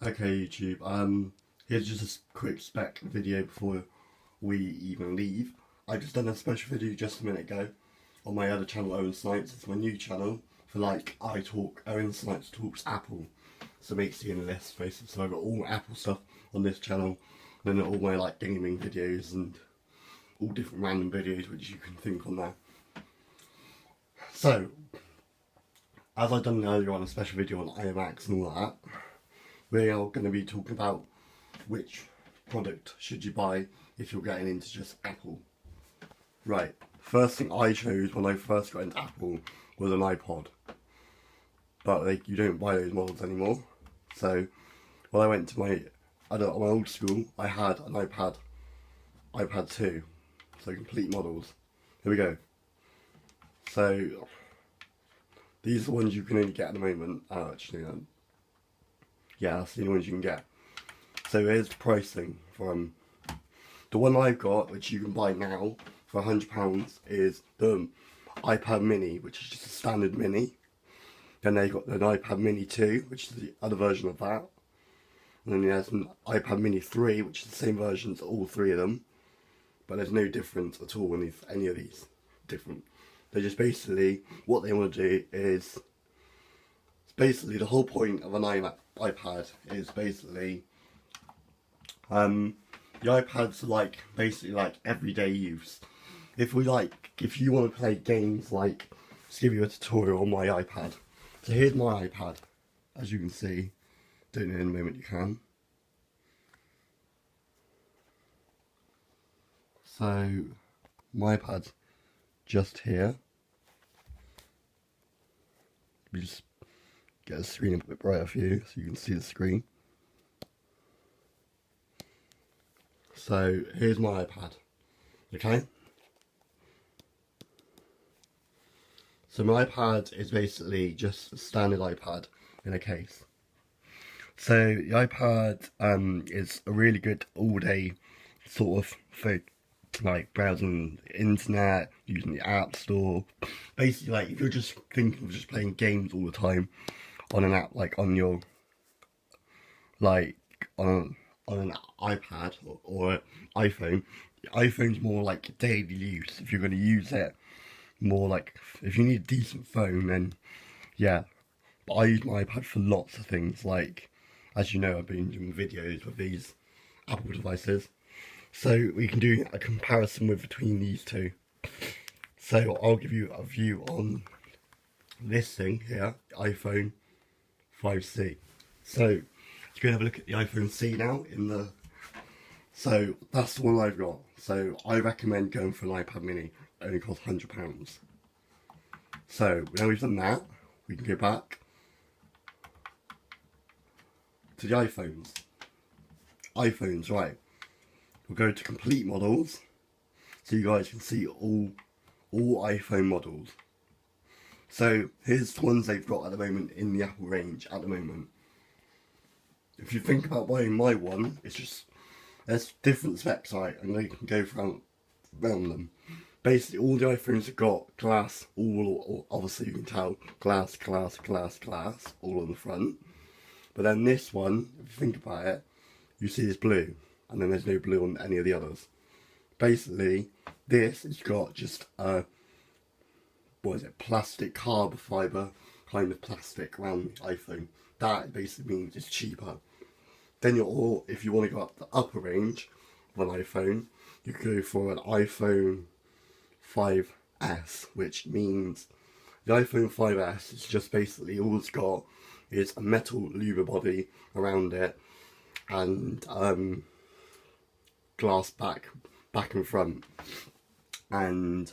Okay, YouTube. Here's just a quick spec video before we even leave. I just done a special video just a minute ago on my other channel, Owen Snipes. It's my new channel for like I talk. Owen Snipes talks Apple, so basically in this space. So I've got all Apple stuff on this channel, and then all my like gaming videos and all different random videos which you can think on there. So, as I've done earlier on a special video on iMacs and all that, we are going to be talking about which product should you buy if you're getting into just Apple. Right, first thing I chose when I first got into Apple was an iPod, but you don't buy those models anymore. So when I went to my old school, I had an iPad 2, so complete models. Here we go. So these are the ones you can only get at the moment. Yeah, that's the only ones you can get. So here's the pricing from the one I've got, which you can buy now for £100, is the iPad Mini, which is just a standard Mini. Then they got an iPad Mini 2, which is the other version of that. And then there's an iPad Mini 3, which is the same version as all three of them. But there's no difference at all in any of these different. They just basically, what they want to do is, basically the whole point of an iPad is basically, the iPads are like, basically like everyday use. If you want to play games, like, let's give you a tutorial on my iPad. So here's my iPad, as you can see. Don't know in a moment you can. So, my iPad's just here. We just get the screen a bit brighter for you so you can see the screen. So here's my iPad, okay? So my iPad is basically just a standard iPad in a case. So the iPad is a really good all-day sort of thing, like browsing the internet, using the app store. Basically, like if you're just thinking of just playing games all the time on an app, like on your, like on an iPad or iPhone. The iPhone's more like daily use. If you're going to use it more, like if you need a decent phone, then yeah. But I use my iPad for lots of things. Like, as you know, I've been doing videos with these Apple devices, so we can do a comparison between these two. So I'll give you a view on this thing here, the iPhone 5C. So let's go and have a look at the iPhone C now. So that's the one I've got. So I recommend going for an iPad Mini. It only costs £100. So now we've done that, we can go back to the iPhones. iPhones, right. We'll go to complete models, so you guys can see all iPhone models. So here's the ones they've got at the moment in the Apple range at the moment. If you think about buying my one, it's just, there's different specs, right, and they can go around them. Basically, all the iPhones have got glass, all obviously you can tell, glass, all on the front. But then this one, if you think about it, you see it's blue, and then there's no blue on any of the others. Basically, this has got just a, plastic carbon fibre kind of plastic around the iPhone. That basically means it's cheaper. Then if you want to go up the upper range of an iPhone, you could go for an iPhone 5S, which means the iPhone 5S is just basically all it's got is a metal louver body around it and glass back and front, and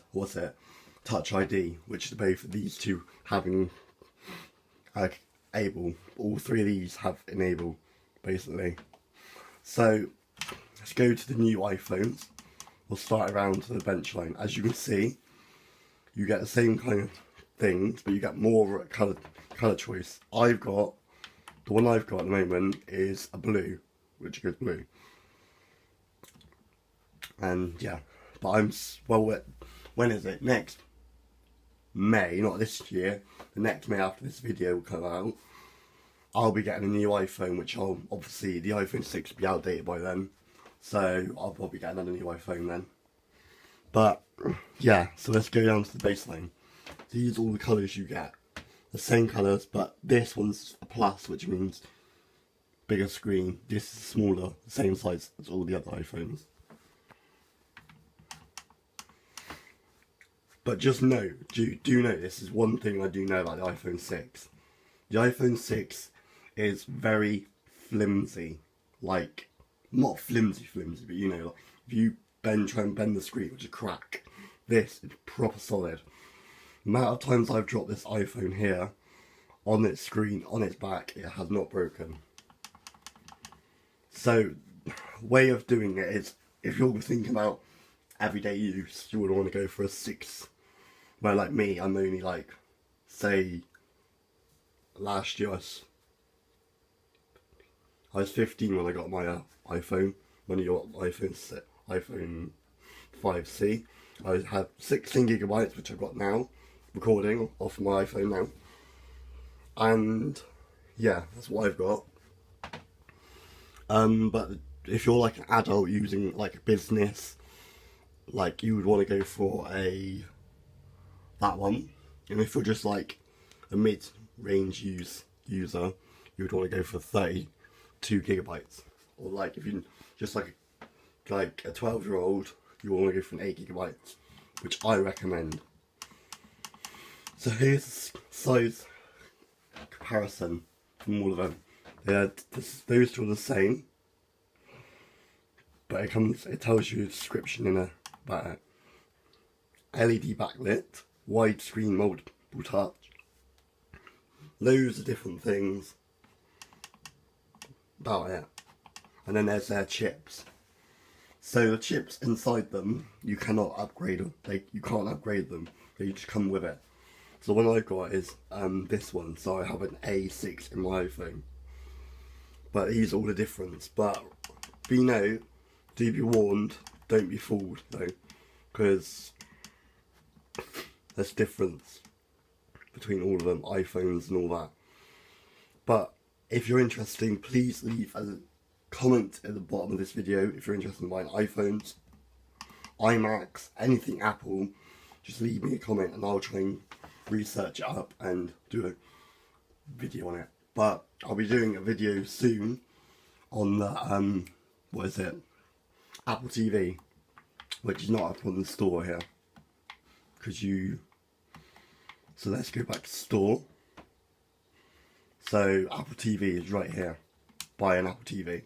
Touch ID, which both of these two having all three of these have enable basically. So let's go to the new iPhones. We'll start around to the bench line. As you can see, you get the same kind of things, but you get more colour choice. The one I've got at the moment is a blue, which goes blue. And yeah, but when is it? Next May, not this year, the next May after this video will come out, I'll be getting a new iPhone, which obviously the iPhone 6 will be outdated by then. So I'll probably get another new iPhone then. But yeah, so let's go down to the baseline. These are all the colours you get. The same colours, but this one's a plus, which means bigger screen. This is smaller, the same size as all the other iPhones. But just know, do know, this is one thing I do know about the iPhone 6. The iPhone 6 is very flimsy. Like, not flimsy, but you know, like, if you try and bend the screen, which is crack. This is proper solid. The amount of times I've dropped this iPhone here, on its screen, on its back, it has not broken. So, way of doing it is, if you're thinking about everyday use, you would want to go for a 6. Where like me, I'm only like, say, last year I was 15 when I got my iPhone. When you got iPhone 5C, I had 16 gigabytes, which I've got now, recording off my iPhone now. And yeah, that's what I've got. But if you're like an adult using like a business, like you would want to go for that one. And if you're just like a mid-range user, you would want to go for 32 gigabytes. Or like if you just like a 12-year-old, you want to go for an 8 gigabytes, which I recommend. So here's the size comparison from all of them. Those two are the same, but it tells you a description about it. LED backlit, widescreen multiple touch, loads of different things about it. And then there's their chips. So the chips inside them, you cannot upgrade them. You can't upgrade them. They just come with it. So the one I've got is this one. So I have an A6 in my iPhone. But these are all the difference. But do be warned, don't be fooled though, because there's difference between all of them, iPhones and all that. But if you're interested, please leave a comment at the bottom of this video if you're interested in buying iPhones, iMacs, anything Apple. Just leave me a comment and I'll try and research it up and do a video on it. But I'll be doing a video soon on the Apple TV, which is not up on the store here. So let's go back to store. So Apple TV is right here. Buy an Apple TV.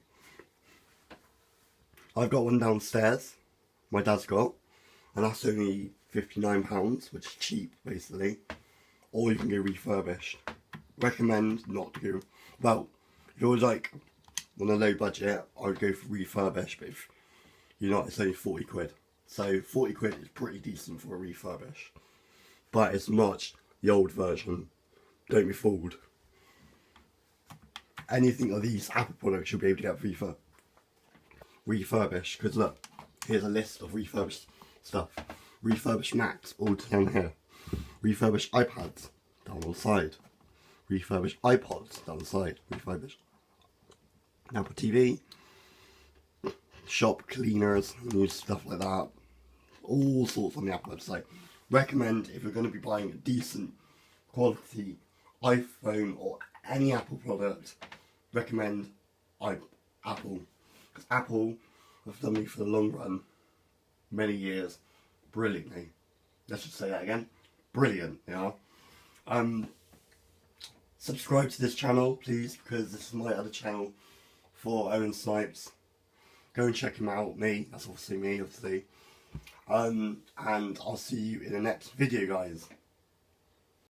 I've got one downstairs, my dad's got, and that's only £59, which is cheap basically. Or you can go refurbished. Recommend not to go, well, if you're like on a low budget, I would go for refurbished, but if you're not, it's only 40 quid. So 40 quid is pretty decent for a refurbished. But it's much the old version. Don't be fooled. Anything of these Apple products you'll be able to get refurbished, because look, here's a list of refurbished stuff. Refurbished Macs, all down here. Refurbished iPads, down on the side. Refurbished iPods, down the side. Refurbished Apple TV. Shop cleaners, new stuff like that. All sorts on the Apple website. Recommend, if you're going to be buying a decent quality iPhone or any Apple product, recommend Apple. Because Apple have done me for the long run, many years, brilliantly. Let's just say that again. Brilliant, you know. Subscribe to this channel, please, because this is my other channel for Owen Snipes. Go and check him out, that's obviously me, obviously. And I'll see you in the next video, guys.